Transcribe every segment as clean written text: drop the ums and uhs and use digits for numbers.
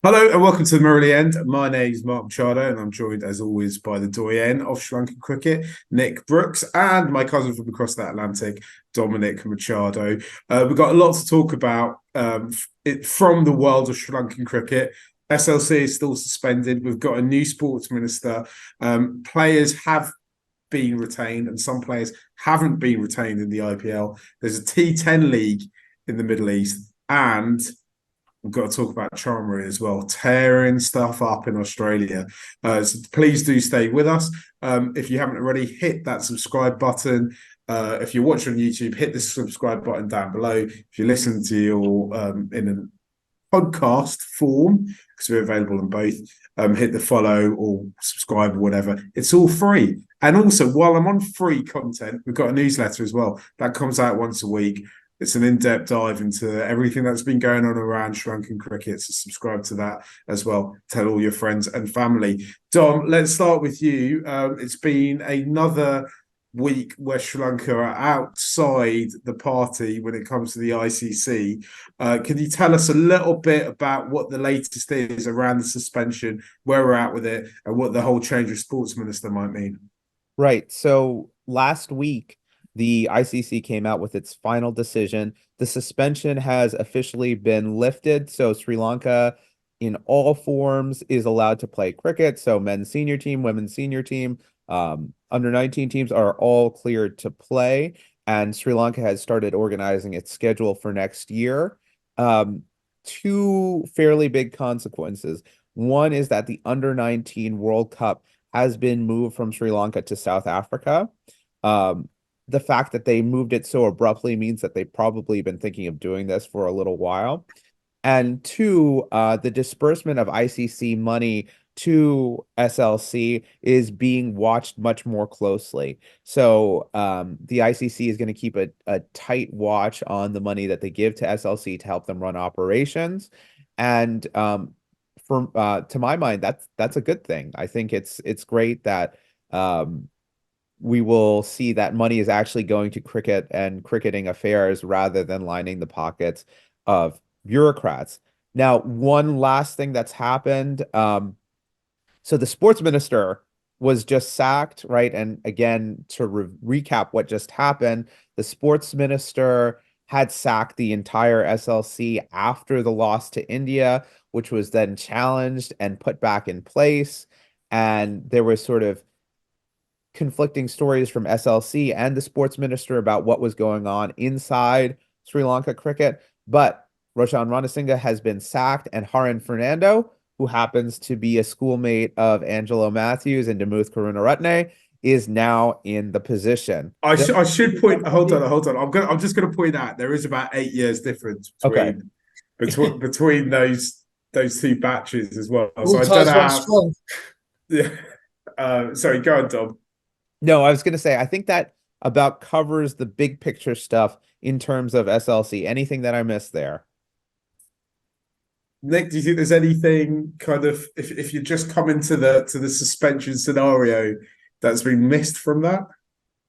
Hello and welcome to the Merrily End. My name's Mark Machado and I'm joined as always by the doyen of Sri Lankan cricket, Nick Brookes, and my cousin from across the Atlantic, Dominic Machado. We've got a lot to talk about from the world of Sri Lankan cricket. SLC is still suspended. We've got a new sports minister. Players have been retained and some players haven't been retained in the IPL. There's a T10 league in the Middle East and we've got to talk about Chamari as well, tearing stuff up in Australia. So please do stay with us. If you haven't already, hit that subscribe button. If you're watching on YouTube, hit the subscribe button down below. If you're listening to your in a podcast form, because we're available on both, hit the follow or subscribe or whatever. It's all free. And also, while I'm on free content, we've got a newsletter as well that comes out once a week. It's an in-depth dive into everything that's been going on around Sri Lankan cricket. So subscribe to that as well. Tell all your friends and family. Dom, let's start with you. It's been another week where Sri Lanka are outside the party when it comes to the ICC. Can you tell us a little bit about what the latest is around the suspension, where we're at with it, and what the whole change of sports minister might mean? Right. So last week, the ICC came out with its final decision. The suspension has officially been lifted. So Sri Lanka, in all forms, is allowed to play cricket. So men's senior team, women's senior team, under 19 teams are all cleared to play. And Sri Lanka has started organizing its schedule for next year. Two fairly big consequences. One is that the under 19 World Cup has been moved from Sri Lanka to South Africa. The fact that they moved it so abruptly means that they've probably been thinking of doing this for a little while. And two, the disbursement of ICC money to SLC is being watched much more closely. So the ICC is going to keep a tight watch on the money that they give to SLC to help them run operations. And to my mind, that's a good thing. I think it's great that we will see that money is actually going to cricket and cricketing affairs rather than lining the pockets of bureaucrats. Now, one last thing that's happened. So the sports minister was just sacked, right? And again, to recap what just happened, the sports minister had sacked the entire SLC after the loss to India, which was then challenged and put back in place. And there was sort of conflicting stories from SLC and the sports minister about what was going on inside Sri Lanka cricket. But Roshan Ranasinghe has been sacked, and Haran Fernando, who happens to be a schoolmate of Angelo Matthews and Demuth Karunaratne, is now in the position. I should point. Hold on. I'm just going to point out there is about 8 years difference Okay. between those two batches as well. So All I don't know ties run how. strong. Yeah. Sorry, go on, Dom. No, I was going to say, I think that about covers the big picture stuff in terms of SLC. Anything that I missed there? Nick, do you think there's anything kind of if you just come into the suspension scenario that's been missed from that?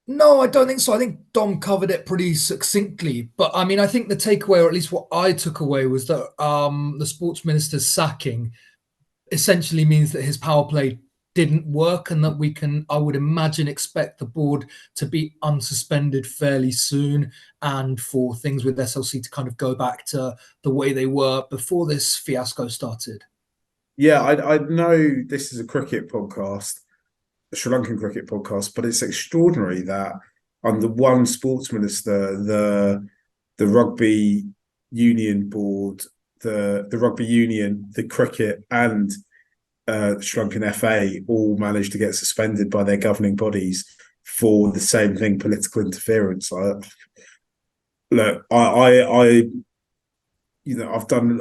No, I don't think so. I think Dom covered it pretty succinctly. But I mean, I think the takeaway, or at least what I took away, was that the sports minister's sacking essentially means that his power play didn't work, and that we can, I would imagine, expect the board to be unsuspended fairly soon, and for things with SLC to kind of go back to the way they were before this fiasco started. Yeah, I know this is a cricket podcast, a Sri Lankan cricket podcast, but it's extraordinary that under one sports minister, the rugby union board, the rugby union, the cricket, and Sri Lankan FA all managed to get suspended by their governing bodies for the same thing, political interference. I've done a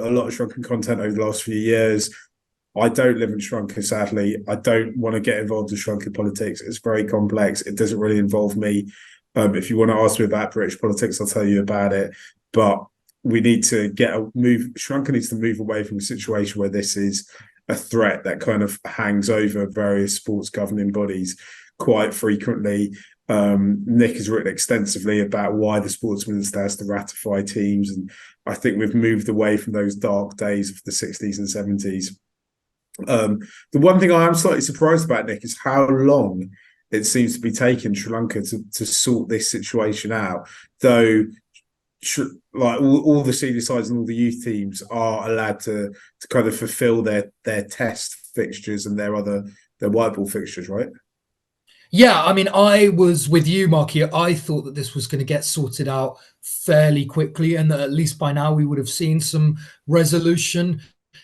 lot of Sri Lankan content over the last few years. I don't live in Sri Lanka, sadly. I don't want to get involved in Sri Lankan politics. It's very complex. It doesn't really involve me. If you want to ask me about British politics, I'll tell you about it. But we need to move. Sri Lanka needs to move away from a situation where this is a threat that kind of hangs over various sports governing bodies quite frequently. Nick has written extensively about why the sports minister has to ratify teams, and I think we've moved away from those dark days of the 60s and 70s. The one thing I am slightly surprised about, Nick, is how long it seems to be taking Sri Lanka to sort this situation out, though like all the senior sides and all the youth teams are allowed to kind of fulfill their test fixtures and their white ball fixtures, right? Yeah, I mean, I was with you, Marky. I thought that this was going to get sorted out fairly quickly, and that at least by now we would have seen some resolution.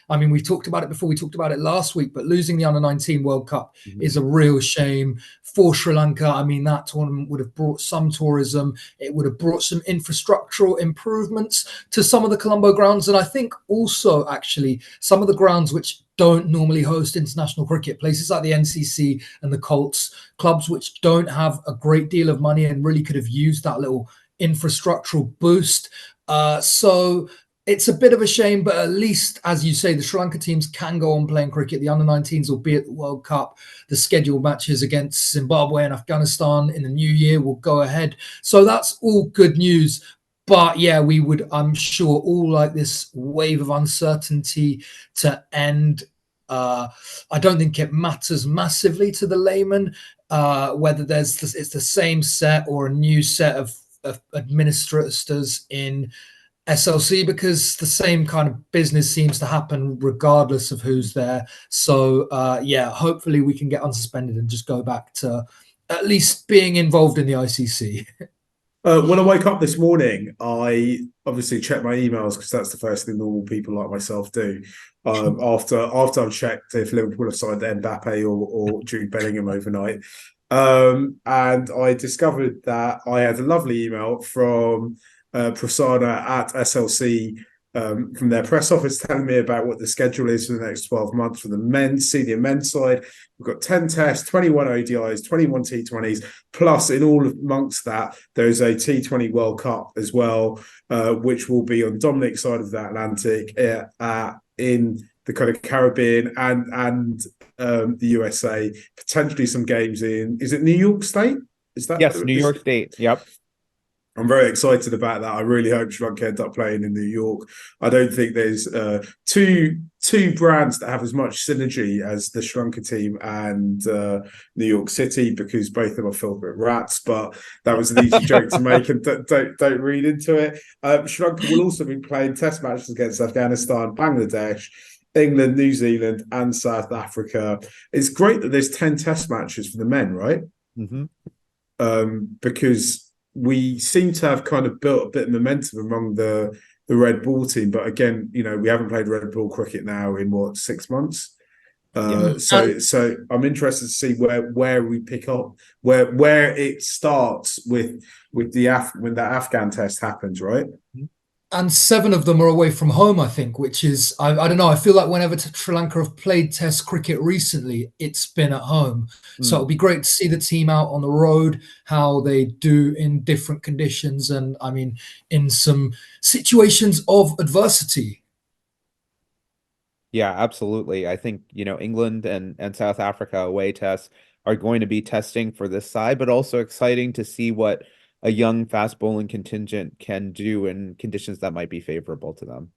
I mean, we've talked about it before. We talked about it last week, but losing the Under-19 World Cup is a real shame for Sri Lanka. I mean, that tournament would have brought some tourism. It would have brought some infrastructural improvements to some of the Colombo grounds. And I think also, actually, some of the grounds which don't normally host international cricket, places like the NCC and the Colts, clubs which don't have a great deal of money and really could have used that little infrastructural boost. So it's a bit of a shame, but at least, as you say, the Sri Lanka teams can go on playing cricket. The under-19s will be at the World Cup. The scheduled matches against Zimbabwe and Afghanistan in the new year will go ahead. So that's all good news. But yeah, we would, I'm sure, all like this wave of uncertainty to end. I don't think it matters massively to the layman whether it's the same set or a new set of administrators in SLC, because the same kind of business seems to happen regardless of who's there. So yeah, hopefully we can get unsuspended and just go back to at least being involved in the ICC. When I woke up this morning, I obviously checked my emails because that's the first thing normal people like myself do. After I've checked if Liverpool have signed Mbappe or Jude Bellingham overnight, and I discovered that I had a lovely email from Prasanna at SLC from their press office telling me about what the schedule is for the next 12 months for the senior men's side. We've got 10 tests, 21 ODIs, 21 T20s, plus in all amongst that, there's a T20 World Cup as well, which will be on Dominic's side of the Atlantic in the kind of Caribbean and the USA, potentially some games in, is it New York State? Is that? Yes, New York State. Yep. I'm very excited about that. I really hope Sri Lanka end up playing in New York. I don't think there's two brands that have as much synergy as the Sri Lanka team and New York City, because both of them are filled with rats. But that was an easy joke to make, and don't read into it. Sri Lanka will also be playing test matches against Afghanistan, Bangladesh, England, New Zealand, and South Africa. It's great that there's 10 test matches for the men, right? Mm-hmm. Because we seem to have kind of built a bit of momentum among the red ball team, but again, you know, we haven't played red ball cricket now in what, 6 months. So I'm interested to see where we pick up, where it starts with when that Afghan test happens, right? And 7 of them are away from home, I think, which is, I don't know, I feel like whenever Sri Lanka have played test cricket recently, it's been at home. So it'll be great to see the team out on the road, how they do in different conditions, and I mean, in some situations of adversity. Yeah, absolutely. I think, you know, England and South Africa away tests are going to be testing for this side, but also exciting to see what a young fast bowling contingent can do in conditions that might be favorable to them.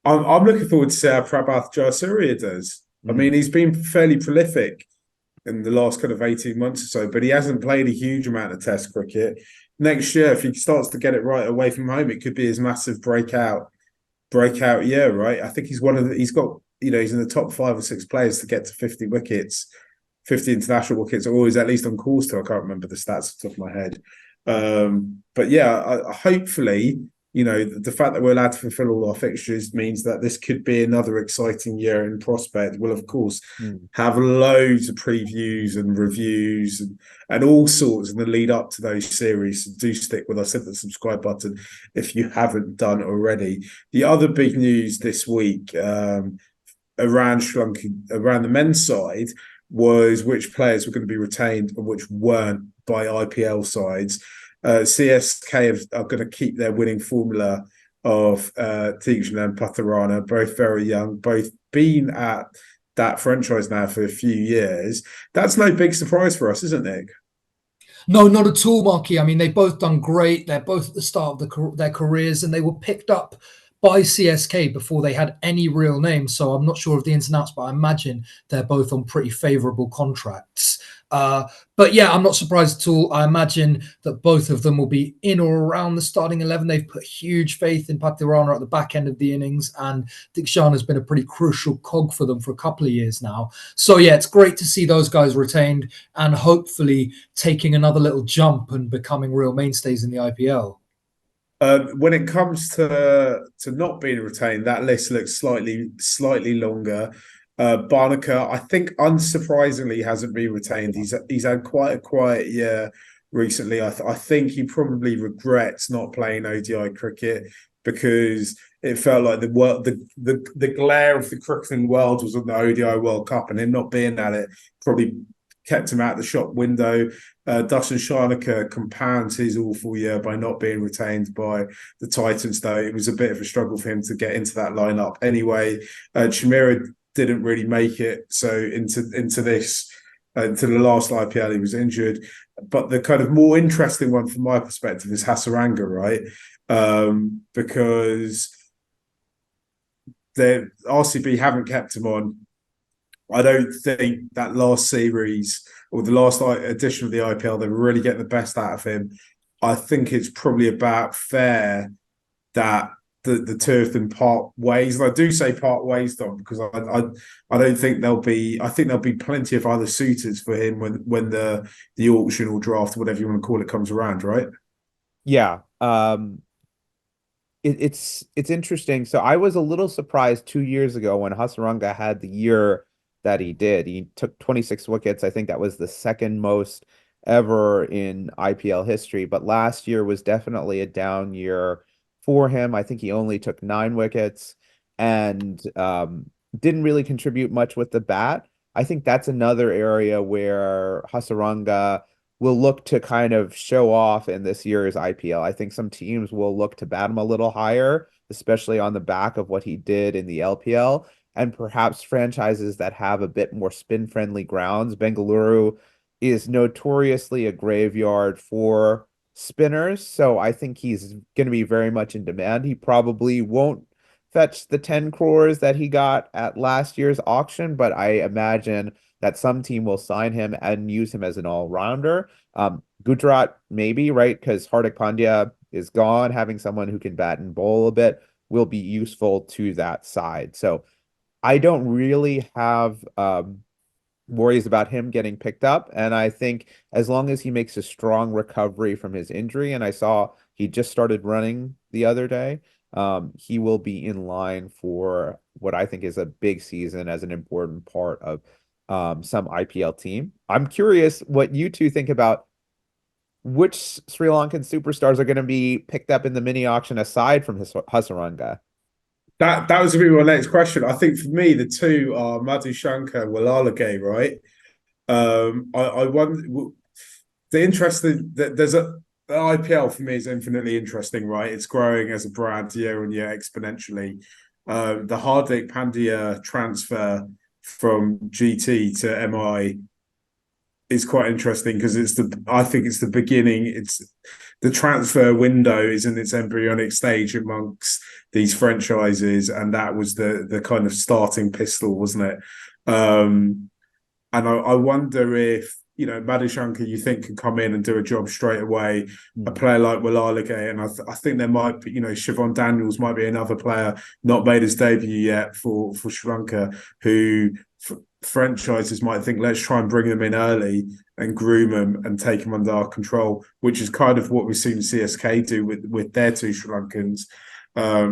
I'm looking forward to see how Prabhath Jayasuriya does. I mean, he's been fairly prolific in the last kind of 18 months or so, but he hasn't played a huge amount of test cricket. Next year, if he starts to get it right away from home, it could be his massive breakout year, right? I think he's he's got, you know, he's in the top 5 or 6 players to get to 50 wickets, 50 international wickets, or he's at least on course to. I can't remember the stats off the top of my head. But yeah, hopefully, you know, the fact that we're allowed to fulfill all our fixtures means that this could be another exciting year in prospect. We'll, of course, have loads of previews and reviews and all sorts in the lead up to those series. So do stick with us, hit the subscribe button if you haven't done already. The other big news this week around Sri Lanka, around the men's side, was which players were going to be retained and which weren't by IPL sides. CSK are going to keep their winning formula of T10 and Patharana, both very young, both been at that franchise now for a few years. That's no big surprise for us, isn't it, Nick? No, not at all, Marky. I mean, they've both done great. They're both at the start of their careers, and they were picked up by CSK before they had any real name. So I'm not sure of the ins and outs, but I imagine they're both on pretty favourable contracts. But yeah, I'm not surprised at all. I imagine that both of them will be in or around the starting 11. They've put huge faith in Patirana at the back end of the innings, and Dikshan has been a pretty crucial cog for them for a couple of years now. So yeah, it's great to see those guys retained and hopefully taking another little jump and becoming real mainstays in the IPL. When it comes to not being retained, that list looks slightly longer. Barnaker, I think, unsurprisingly, hasn't been retained. He's had quite a quiet year recently. I think he probably regrets not playing ODI cricket because it felt like the glare of the cricketing world was on the ODI World Cup, and him not being at it probably kept him out the shop window. Dustin Sharnaker compounds his awful year by not being retained by the Titans, though it was a bit of a struggle for him to get into that lineup. Anyway, Chamari didn't really make it, so into this to the last IPL he was injured. But the kind of more interesting one from my perspective is Hasaranga, right? Because the RCB haven't kept him on. I don't think that last series or the last edition of the IPL, they were really getting the best out of him. I think it's probably about fair that the two of them part ways. And I do say part ways, Dom, because I don't think there'll be. I think there'll be plenty of other suitors for him when the auction or draft, whatever you want to call it, comes around, right? Yeah. It's interesting. So I was a little surprised 2 years ago when Hasaranga had the year that he did. He took 26 wickets. I think that was the second most ever in IPL history. But last year was definitely a down year for him. I think he only took 9 wickets and didn't really contribute much with the bat. I think that's another area where Hasaranga will look to kind of show off in this year's IPL. I think some teams will look to bat him a little higher, especially on the back of what he did in the LPL, and perhaps franchises that have a bit more spin-friendly grounds. Bengaluru is notoriously a graveyard for spinners, so I think he's going to be very much in demand. He probably won't fetch the 10 crores that he got at last year's auction, but I imagine that some team will sign him and use him as an all-rounder. Gujarat, maybe, right? Because Hardik Pandya is gone. Having someone who can bat and bowl a bit will be useful to that side. So I don't really have worries about him getting picked up. And I think as long as he makes a strong recovery from his injury, and I saw he just started running the other day, he will be in line for what I think is a big season as an important part of some IPL team. I'm curious what you two think about which Sri Lankan superstars are going to be picked up in the mini auction aside from Hasaranga. That was going to be my next question. I think for me, the two are Madhushanka Walalage, right? I wonder the interesting that the IPL for me is infinitely interesting, right? It's growing as a brand year on year exponentially. The Hardik Pandya transfer from GT to MI is quite interesting because I think it's the beginning. It's the transfer window is in its embryonic stage amongst these franchises, and that was the kind of starting pistol, wasn't it? And I wonder if Madhushanka, you think, can come in and do a job straight away. A player like Walalage, and I think there might be, Siobhan Daniels might be another player not made his debut yet for Sri Lanka, who franchises might think, let's try and bring them in early and groom them and take them under our control, which is kind of what we've seen CSK do with their two Sri Lankans.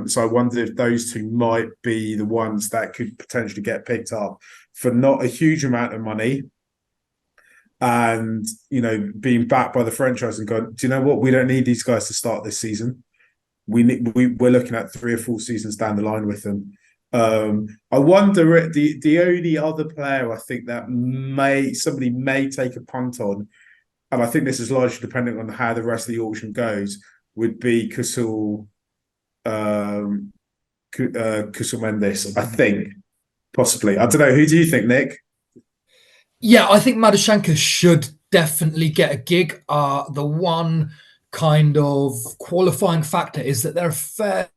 So I wonder if those two might be the ones that could potentially get picked up for not a huge amount of money, and being backed by the franchise and going, do you know what? We don't need these guys to start this season. We're looking at 3 or 4 seasons down the line with them. I wonder the only other player I think that somebody may take a punt on, and I think this is largely dependent on how the rest of the auction goes, would be Kusul Mendes. I think possibly. I don't know. Who do you think, Nick? Yeah, I think Madhushanka should definitely get a gig. The one kind of qualifying factor is that there are a fair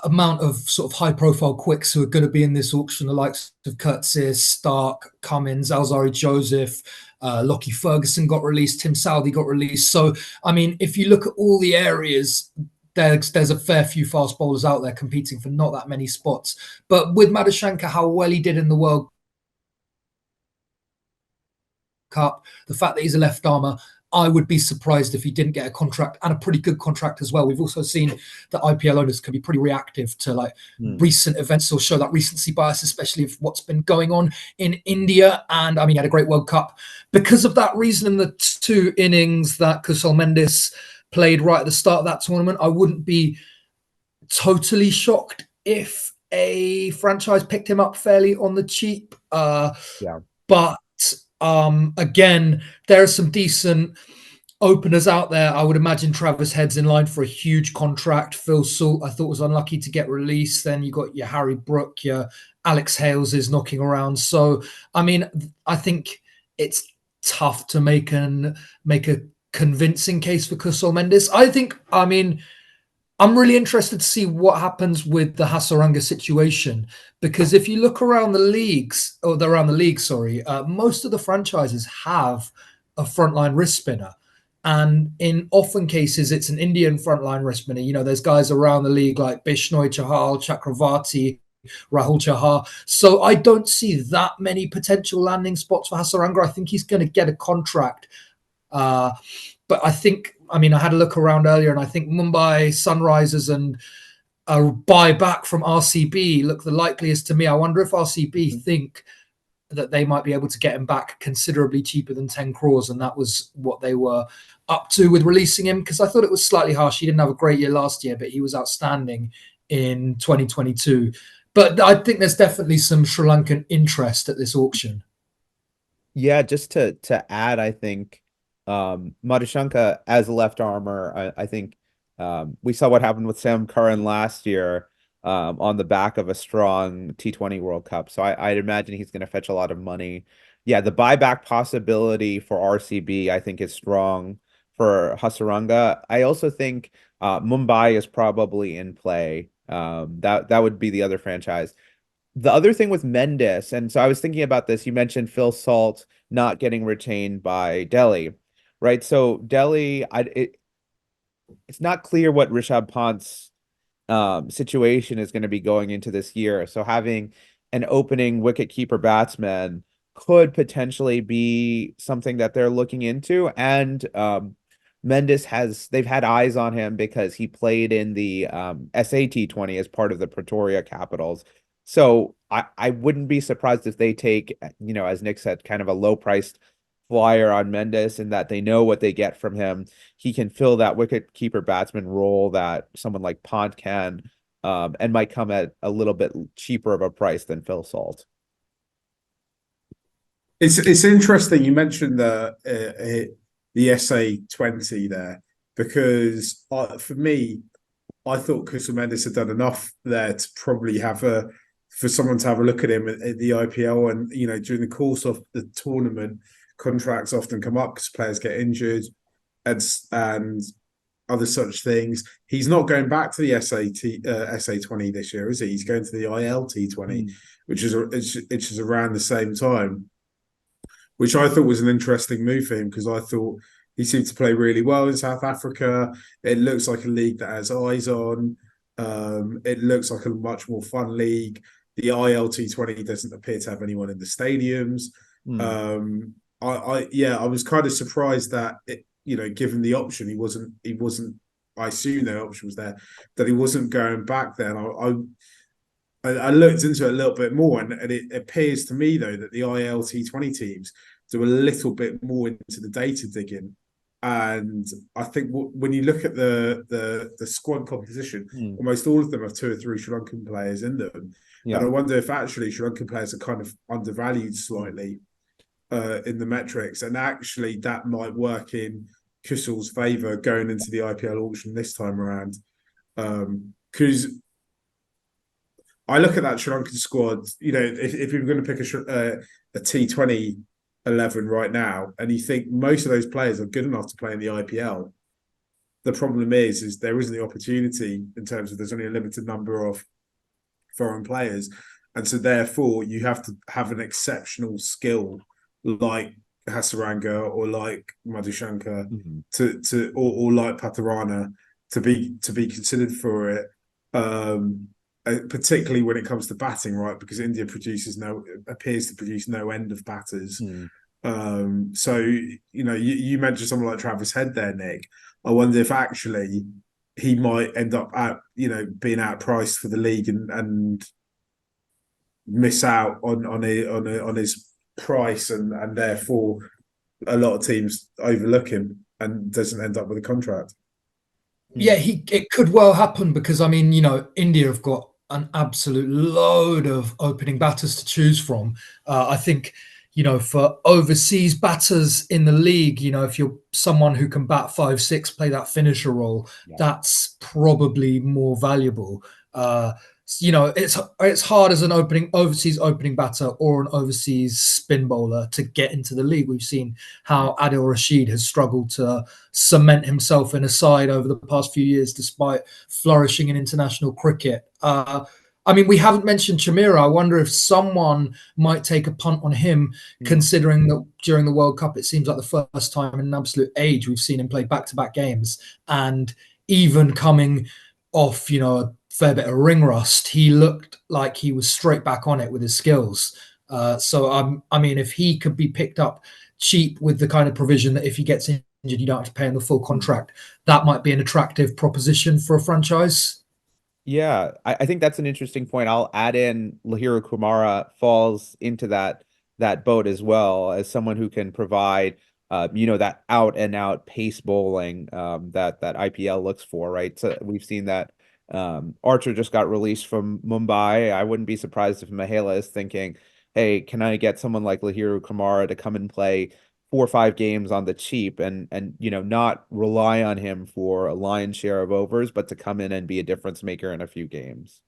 amount of sort of high profile quicks who are going to be in this auction, the likes of Curtis, Stark, Cummins, Alzari Joseph, Lockie Ferguson got released, Tim Southey got released. So, I mean, if you look at all the areas, there's a fair few fast bowlers out there competing for not that many spots. But with Madhushanka, how well he did in the World Cup, the fact that he's a left armer, I would be surprised if he didn't get a contract, and a pretty good contract as well. We've also seen that IPL owners can be pretty reactive to like recent events or show that recency bias, especially if what's been going on in India. And I mean, he had a great World Cup. Because of that reason, in the 2 innings that Kusal Mendes played right at the start of that tournament, I wouldn't be totally shocked if a franchise picked him up fairly on the cheap. But again, there are some decent openers out there. I would imagine Travis Head's in line for a huge contract. Phil Salt, I thought, was unlucky to get released. Then you got your Harry Brook, your Alex Hales is knocking around. So, I mean, I think it's tough to make a convincing case for Kusal Mendes. I mean, I'm really interested to see what happens with the Hasaranga situation, because if you look around the leagues, most of the franchises have a frontline wrist spinner. And in often cases, it's an Indian frontline wrist spinner. You know, there's guys around the league like Bishnoi Chahal, Chakravarti, Rahul Chahar. So I don't see that many potential landing spots for Hasaranga. I think he's going to get a contract. But I think, I mean, I had a look around earlier, and I think Mumbai Sunrisers and a buyback from RCB look the likeliest to me. I wonder if RCB think that they might be able to get him back considerably cheaper than 10 crores, and that was what they were up to with releasing him, because I thought it was slightly harsh. He didn't have a great year last year, but he was outstanding in 2022. But I think there's definitely some Sri Lankan interest at this auction. Yeah, just to add, I think Madhushanka as a left armer, I think we saw what happened with Sam Curran last year on the back of a strong T20 World Cup. So I'd imagine he's going to fetch a lot of money. Yeah, the buyback possibility for RCB, I think, is strong for Hasaranga. I also think Mumbai is probably in play. That would be the other franchise. The other thing with Mendes, and so I was thinking about this, you mentioned Phil Salt not getting retained by Delhi, right? So Delhi, it's not clear what Rishabh Pant's situation is going to be going into this year. So having an opening wicketkeeper batsman could potentially be something that they're looking into. And Mendes they've had eyes on him because he played in the SAT20 as part of the Pretoria Capitals. So I wouldn't be surprised if they take, you know, as Nick said, kind of a low-priced flyer on Mendes, and that they know what they get from him. He can fill that wicket-keeper batsman role that someone like Pont can, and might come at a little bit cheaper of a price than Phil Salt. It's interesting you mentioned the SA20 there, because for me, I thought Kusal Mendes had done enough there to probably for someone to have a look at him at the IPL. And, you know, during the course of the tournament, contracts often come up because players get injured and other such things. He's not going back to the SA20 this year, is he? He's going to the ILT20, which is around the same time, which I thought was an interesting move for him, because I thought he seemed to play really well in South Africa. It looks like a league that has eyes on. It looks like a much more fun league. The ILT20 doesn't appear to have anyone in the stadiums. I was kind of surprised that given the option, he wasn't. I assume the option was there, that he wasn't going back there. And I looked into it a little bit more, and it appears to me though that the ILT20 teams do a little bit more into the data digging. And I think when you look at the squad composition, almost all of them have 2 or 3 Sri Lankan players in them. Yeah. And I wonder if actually Sri Lankan players are kind of undervalued slightly in the metrics, and actually that might work in Kusal's favour going into the IPL auction this time around. Because I look at that Sri Lankan squad, you know, if we were going to pick a T20 11 right now, and you think most of those players are good enough to play in the IPL. The problem is there isn't the opportunity in terms of there's only a limited number of foreign players, and so therefore you have to have an exceptional skill like Hasaranga or like Madhushankar or like Patarana to be considered for it. Particularly when it comes to batting, right? Because India appears to produce no end of batters. So you mentioned someone like Travis Head there, Nick. I wonder if actually he might end up being outpriced for the league and miss out on his price, and therefore a lot of teams overlook him and doesn't end up with a contract. Yeah, it could well happen because, I mean, India have got an absolute load of opening batters to choose from. I think, for overseas batters in the league, if you're someone who can bat 5-6, play that finisher role, that's probably more valuable. It's hard as an overseas opening batter or an overseas spin bowler to get into the league. We've seen how Adil Rashid has struggled to cement himself in a side over the past few years, despite flourishing in international cricket. I mean, we haven't mentioned Chamari. I wonder if someone might take a punt on him, considering that during the World Cup, it seems like the first time in an absolute age we've seen him play back-to-back games. And even coming off, a fair bit of ring rust, he looked like he was straight back on it with his skills. So, I mean, if he could be picked up cheap with the kind of provision that if he gets injured, you don't have to pay him the full contract, that might be an attractive proposition for a franchise. Yeah, I think that's an interesting point. I'll add in Lahira Kumara falls into that boat as well as someone who can provide that out and out pace bowling that IPL looks for, right? So we've seen that Archer just got released from Mumbai. I wouldn't be surprised if Mahela is thinking, hey, can I get someone like Lahira Kumara to come and play 4 or 5 games on the cheap and not rely on him for a lion's share of overs, but to come in and be a difference maker in a few games.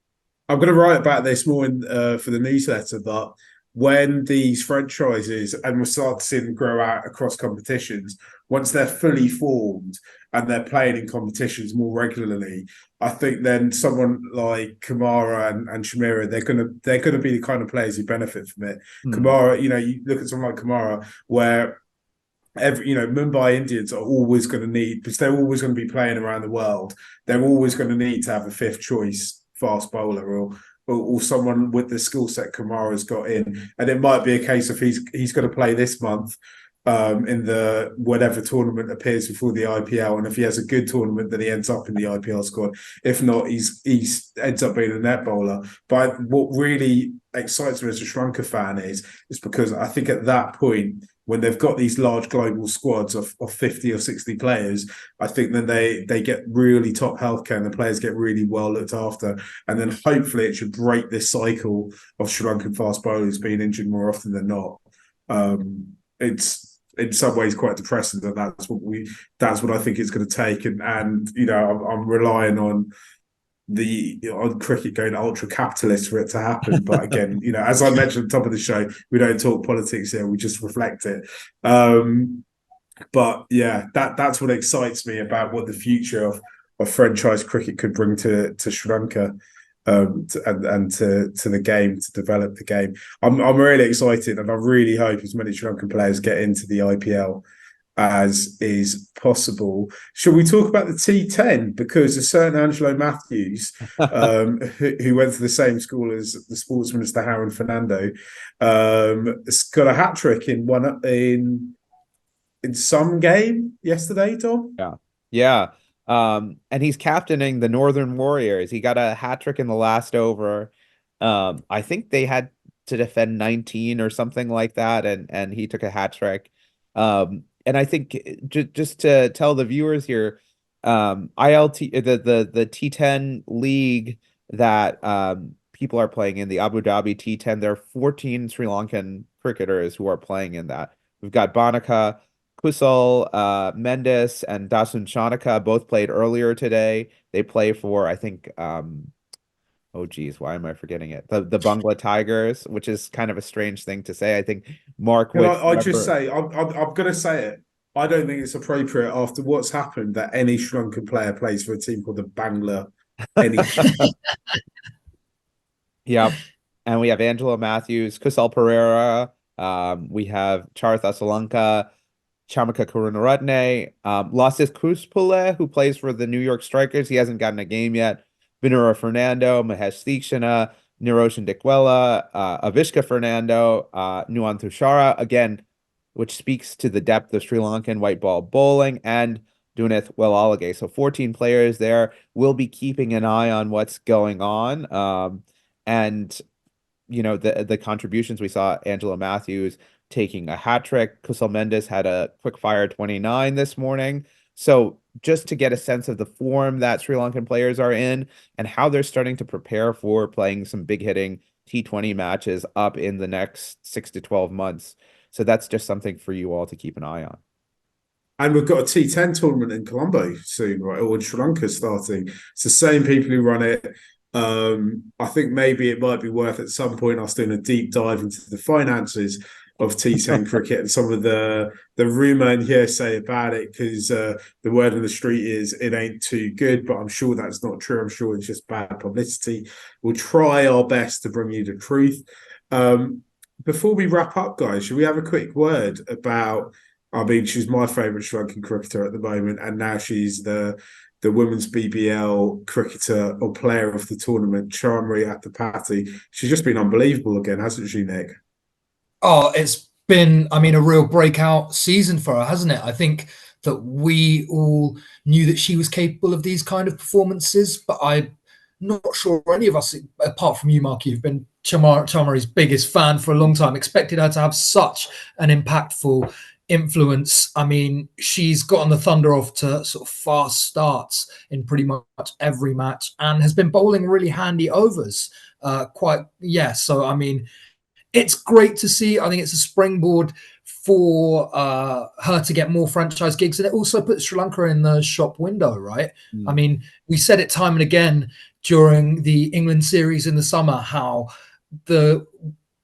I'm going to write about this more for the newsletter, but when these franchises, and we'll start to see them grow out across competitions, once they're fully formed and they're playing in competitions more regularly, I think then someone like Kamara and Chamari, they're gonna be the kind of players who benefit from it. Kamara, you look at someone like Kamara, where Mumbai Indians are always going to need, because they're always going to be playing around the world. They're always going to need to have a fifth choice fast bowler or someone with the skill set Kamara's got in. And it might be a case of he's going to play this month in the whatever tournament appears before the IPL. And if he has a good tournament, then he ends up in the IPL squad. If not, he's ends up being a net bowler. But what really excites me as a Sri Lanka fan is because I think at that point, when they've got these large global squads of 50 or 60 players, I think then they get really top healthcare and the players get really well looked after. And then hopefully it should break this cycle of Sri Lankan fast bowlers being injured more often than not. It's in some ways quite depressing that that's what I think it's going to take. And I'm relying on cricket going ultra capitalist for it to happen. But again, as I mentioned at the top of the show, we don't talk politics here, we just reflect it. But yeah, that's what excites me about what the future of franchise cricket could bring to Sri Lanka, and to the game, to develop the game. I'm really excited, and I really hope as many Sri Lankan players get into the IPL as is possible. Shall we talk about the T10? Because a certain Angelo Matthews, who went to the same school as the sports minister Harun Fernando, got a hat trick in some game yesterday, Tom. Yeah. And he's captaining the Northern Warriors. He got a hat trick in the last over. I think they had to defend 19 or something like that, and he took a hat trick. And I think just to tell the viewers here, ILT the T10 league that people are playing in, the Abu Dhabi T10, there are 14 Sri Lankan cricketers who are playing in that. We've got Banaka, Kusal, Mendes, and Dasun Chanaka both played earlier today. They play for, I think, Oh geez, why am I forgetting it? The Bangla Tigers, which is kind of a strange thing to say. I think Mark Can would I just forever. say, I'm going to say it. I don't think it's appropriate after what's happened that any Sri Lankan player plays for a team called the Bangla anything. Yep. And we have Angelo Matthews, Kusal Pereira. We have Charth Asalanka, Chamaka Karunaratne, Lasis Kuspule, who plays for the New York Strikers. He hasn't gotten a game yet. Vinura Fernando, Mahesh Theekshana, Niroshan Dikwela, Avishka Fernando, Nuan Thushara, again, which speaks to the depth of Sri Lankan white ball bowling, and Dunith Welalage. So 14 players there. We'll be keeping an eye on what's going on. And the contributions we saw Angela Matthews taking a hat trick. Kusal Mendes had a quick fire 29 this morning. So just to get a sense of the form that Sri Lankan players are in and how they're starting to prepare for playing some big hitting T20 matches up in the next 6 to 12 months. So that's just something for you all to keep an eye on. And we've got a T10 tournament in Colombo soon, right? Or in Sri Lanka starting. It's the same people who run it. I think maybe it might be worth at some point us doing a deep dive into the finances of T10 cricket and some of the rumor and hearsay about it, because the word on the street is it ain't too good, but I'm sure that's not true. I'm sure it's just bad publicity. We'll try our best to bring you the truth. Before we wrap up, guys, should we have a quick word about? I mean, she's my favourite Sri Lankan cricketer at the moment, and now she's the women's BBL cricketer or player of the tournament, Chamari Attapati. She's just been unbelievable again, hasn't she, Nick? Oh, it's been, I mean, a real breakout season for her, hasn't it? I think that we all knew that she was capable of these kind of performances, but I'm not sure any of us, apart from you, Marky, who've been Chamari's biggest fan for a long time, expected her to have such an impactful influence. I mean, she's gotten the Thunder off to sort of fast starts in pretty much every match and has been bowling really handy overs. So I mean, it's great to see. I think it's a springboard for her to get more franchise gigs, and it also puts Sri Lanka in the shop window, right? I mean, we said it time and again during the England series in the summer how the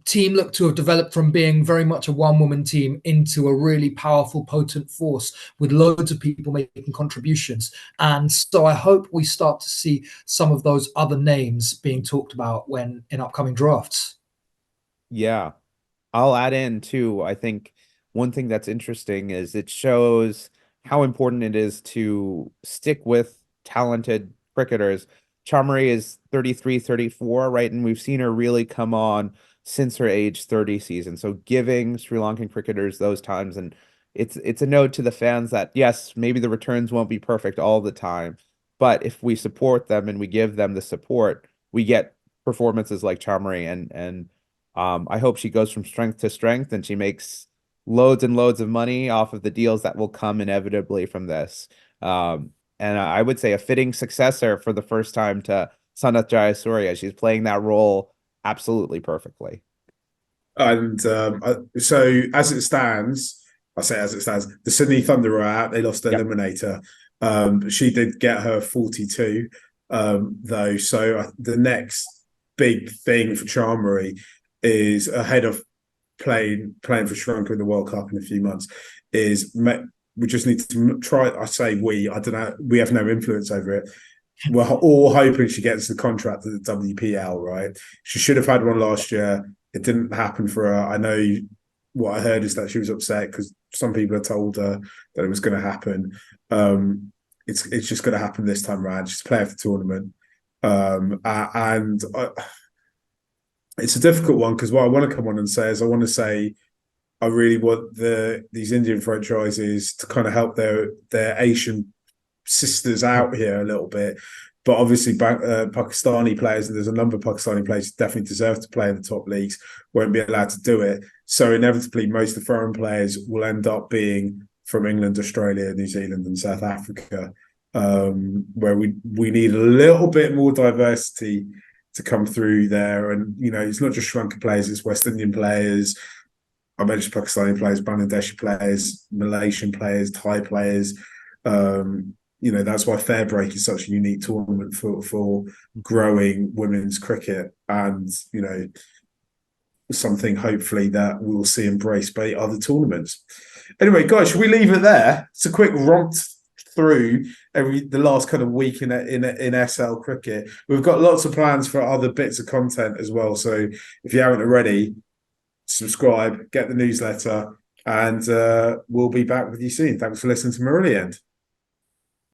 team looked to have developed from being very much a one-woman team into a really powerful, potent force with loads of people making contributions. And so I hope we start to see some of those other names being talked about when in upcoming drafts. Yeah. I'll add in too. I think one thing that's interesting is it shows how important it is to stick with talented cricketers. Chamari is 33, 34, right? And we've seen her really come on since her age 30 season. So giving Sri Lankan cricketers those times, and it's a note to the fans that yes, maybe the returns won't be perfect all the time, but if we support them and we give them the support, we get performances like Chamari and I hope she goes from strength to strength and she makes loads and loads of money off of the deals that will come inevitably from this. And I would say a fitting successor for the first time to Sanath Jayasuriya. She's playing that role absolutely perfectly. And so as it stands, I say as it stands, the Sydney Thunder are out. They lost their Yep. eliminator. But she did get her 42, though. So the next big thing for Charmery is ahead of playing for Sri Lanka in the World Cup in a few months. We just need to try. I say we. I don't know. We have no influence over it. We're all hoping she gets the contract at the WPL. Right? She should have had one last year. It didn't happen for her. I know what I heard is that she was upset because some people had told her that it was going to happen. It's just going to happen this time around. She's playing for the tournament, and it's a difficult one because what I want to come on and say is I want to say I really want these Indian franchises to kind of help their Asian sisters out here a little bit. But obviously, Pakistani players, and there's a number of Pakistani players who definitely deserve to play in the top leagues, won't be allowed to do it. So inevitably, most of the foreign players will end up being from England, Australia, New Zealand, and South Africa, where we need a little bit more diversity to come through there. And, it's not just Sri Lanka players, it's West Indian players. I mentioned Pakistani players, Bangladeshi players, Malaysian players, Thai players. that's why Fairbreak is such a unique tournament for growing women's cricket, and something hopefully that we'll see embraced by other tournaments. Anyway, guys, should we leave it there? It's a quick romp through the last kind of week in SL cricket. We've got lots of plans for other bits of content as well. So if you haven't already, subscribe, get the newsletter, and we'll be back with you soon. Thanks for listening to Marillion.